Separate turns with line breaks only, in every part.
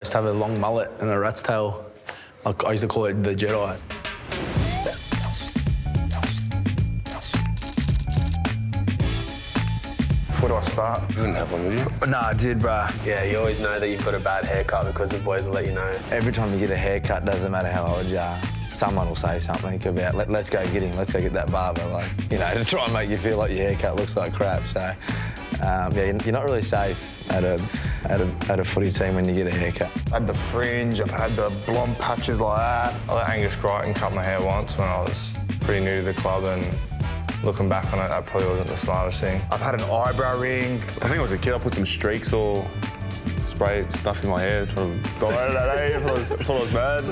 Just have a long mullet and a rat's tail. I used to call it the Jedi.
Where do I start?
You didn't have one, did you?
No, I did, bruh.
Yeah, you always know that you've got a bad haircut because the boys will let you know.
Every time you get a haircut, doesn't matter how old you are, someone will say something about, let's go get him, let's go get that barber, like, you know, to try and make you feel like your haircut looks like crap. So, yeah, you're not really safe at a footy team when you get a haircut.
I had the fringe, I've had the blonde patches like that. I let Angus Crichton cut my hair once when I was pretty new to the club, and looking back on it, that probably wasn't the smartest thing. I've had an eyebrow ring.
I think I was a kid, I put some streaks or spray stuff in my hair, trying to go out of that age. I thought I was mad.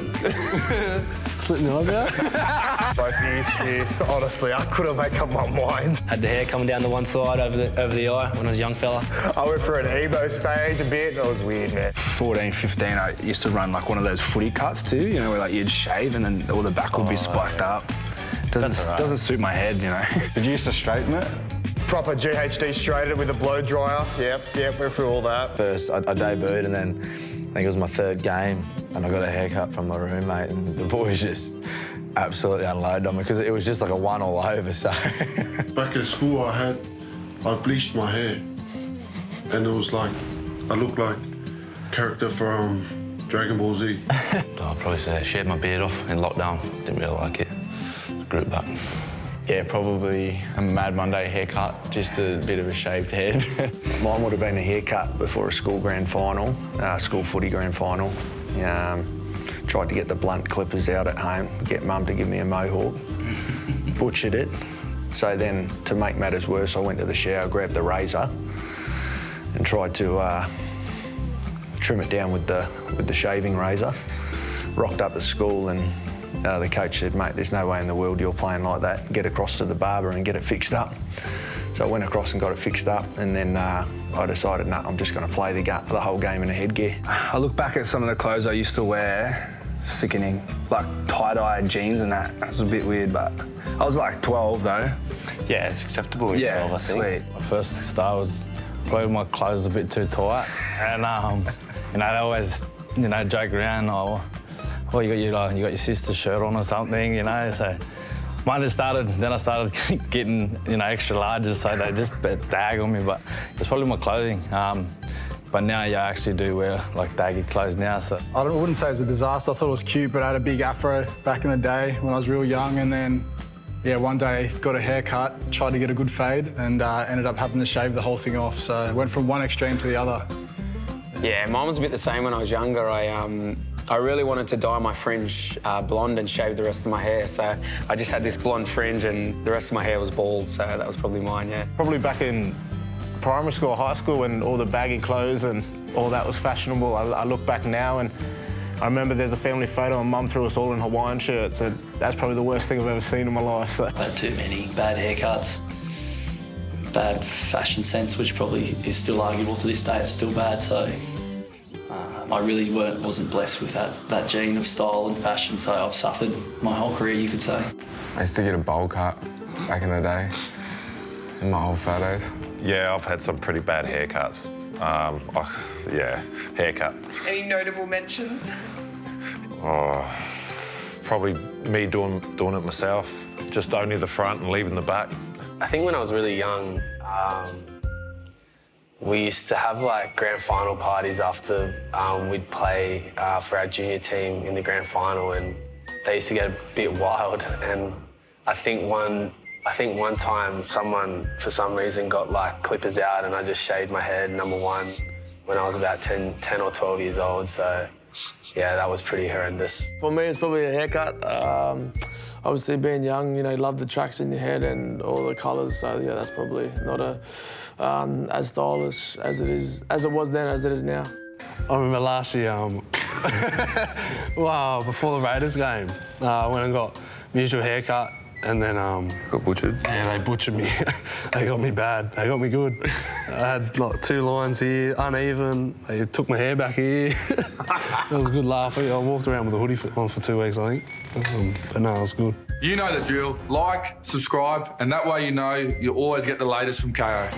Slitting the eyebrow?
Both ears pierced. Honestly, I couldn't make up my mind.
Had the hair coming down to one side over the eye when I was a young fella.
I went through an emo stage a bit, and it was weird, man.
14, 15, I used to run like one of those footy cuts too, you know, where like you'd shave and then all the back would be spiked up. Doesn't suit my head, you know.
Did you used to straighten it?
Proper GHD straightened it with a blow dryer. Yep, went through all that.
First, I debuted, and then I think it was my third game, and I got a haircut from my roommate, and the boys just absolutely unloaded on me because it was just like a one all over, so.
Back at school, I bleached my hair, and it was like, I looked like a character from Dragon Ball Z.
I'd probably say I shaved my beard off in lockdown. Didn't really like it. Grew it back.
Yeah, probably a Mad Monday haircut, just a bit of a shaved head.
Mine would have been a haircut before a school grand final, school footy grand final. Tried to get the blunt clippers out at home, get Mum to give me a mohawk, butchered it. So then, to make matters worse, I went to the shower, grabbed the razor, and tried to trim it down with the shaving razor. Rocked up to school, and the coach said, mate, there's no way in the world you're playing like that. Get across to the barber and get it fixed up. So I went across and got it fixed up, and then I decided, no, I'm just going to play the whole game in a headgear.
I look back at some of the clothes I used to wear, sickening. Like tie-dye jeans and that. It was a bit weird, but I was like 12 though.
Yeah, it's acceptable at 12, I think.
Sweet.
My first start was probably my clothes a bit too tight, and you know, they always, you know, joke around, oh, well, you got your sister's shirt on or something, you know, so mine just started, then I started getting, you know, extra larges, so they just dag on me, but it's probably my clothing. But now, yeah, I actually do wear, like, daggy clothes now, so.
I wouldn't say it was a disaster. I thought it was cute, but I had a big afro back in the day when I was real young, and then, yeah, one day got a haircut, tried to get a good fade, and ended up having to shave the whole thing off, so it went from one extreme to the other.
Yeah, mine was a bit the same when I was younger. I really wanted to dye my fringe blonde and shave the rest of my hair, so I just had this blonde fringe and the rest of my hair was bald, so that was probably mine, yeah.
Probably back in primary school or high school when all the baggy clothes and all that was fashionable. I look back now and I remember there's a family photo and Mum threw us all in Hawaiian shirts, and that's probably the worst thing I've ever seen in my life. So.
I've had too many bad haircuts, bad fashion sense, which probably is still arguable to this day. It's still bad, so I really wasn't blessed with that gene of style and fashion, so I've suffered my whole career, you could say.
I used to get a bowl cut back in the day, in my old photos.
Yeah, I've had some pretty bad haircuts. Yeah, haircut.
Any notable mentions?
Oh, probably me doing it myself. Just only the front and leaving the back.
I think when I was really young, we used to have like grand final parties after we'd play for our junior team in the grand final, and they used to get a bit wild. And I think one time someone, for some reason, got like clippers out, and I just shaved my head, number one, when I was about 10 or 12 years old. So yeah, that was pretty horrendous.
For me, it's probably a haircut. Obviously, being young, you know, you love the tracks in your head and all the colours. So yeah, that's probably not as stylish as it was then as it is now.
I remember last year, wow, before the Raiders game, I went and got my usual haircut, and then
got butchered.
Yeah, they butchered me. They got me bad. They got me good. I had like 2 lines here, uneven. They took my hair back here. It was a good laugh. I walked around with a hoodie on for 2 weeks, I think. But no, it was good.
You know the drill. Like, subscribe, and that way you know you always get the latest from Kayo.